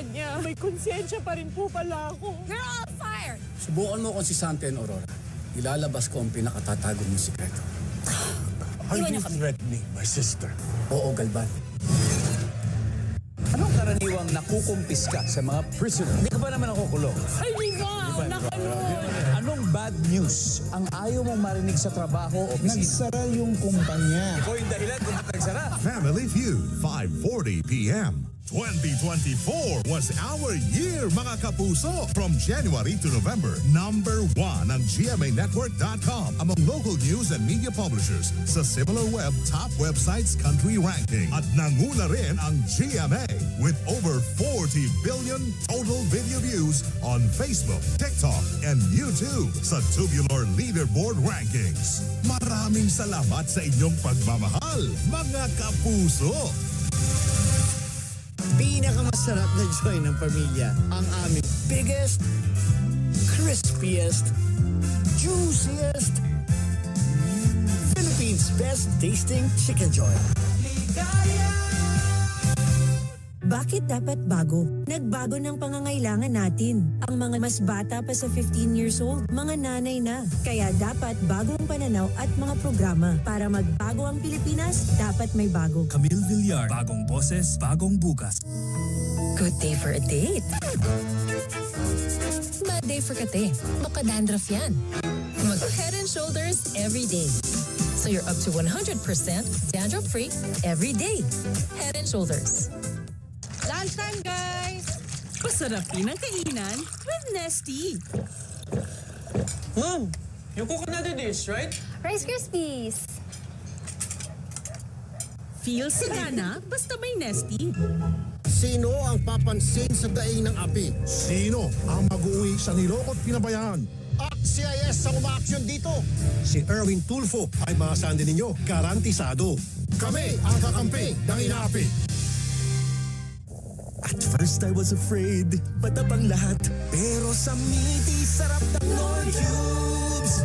kanya. May konsensya pa rin po pala ako. You're all fired! Subukan mo kung si Sante and Aurora. Ilalabas ko ang pinakatatago mong sikreto. Are Iwan you niyo kami. threatening my sister? Oo, Galvan. Anong karaniwang nakukumpiska sa mga prisoner? Hindi ka ba naman nakukulong? Ay, wow! Nakalun! Anong bad news ang ayaw mong marinig sa trabaho o opisina? Nagsara yung kumpanya. Ikaw yung dahilan kung ba't nagsara. Family Feud, 5:40 p.m. 2024 was our year, mga kapuso. From January to November, #1 ang GMANetwork.com among local news and media publishers sa SimilarWeb Top Websites Country Ranking. At nanguna rin ang GMA with over 40 billion total video views on Facebook, TikTok, and YouTube sa Tubular Leaderboard Rankings. Maraming salamat sa inyong pagmamahal, mga kapuso. Pinakamasarap na joy ng pamilya. Ang aming biggest, crispiest, juiciest, Philippines best tasting chicken joy. Bakit dapat bago? Nagbago ng pangangailangan natin. Ang mga mas bata pa sa 15 years old, mga nanay na. Kaya dapat bagong pananaw at mga programa. Para magbago ang Pilipinas, dapat may bago. Camille Villar, bagong boses, bagong bukas. Good day for a date. Bad day for kate. Baka dandruff yan. Mag-Head and Shoulders every day. So you're up to 100% dandruff-free every day. Head and Shoulders. Lunchtime, guys! Pasarapin ang kainan with Nesty. Mom, you cook another dish, right? Rice Krispies. Feel sagana basta may Nesty. Sino ang papansin sa daing ng api? Sino ang mag-uwi sa nilokot pinabayaan? At CIS ang umaaksyon dito. Si Erwin Tulfo ay maasahan din ninyo, garantisado. Kami ang kakampi ng inaapi. At first I was afraid, patapang lahat. Pero sa meaty, sarap ng Lord Cubes.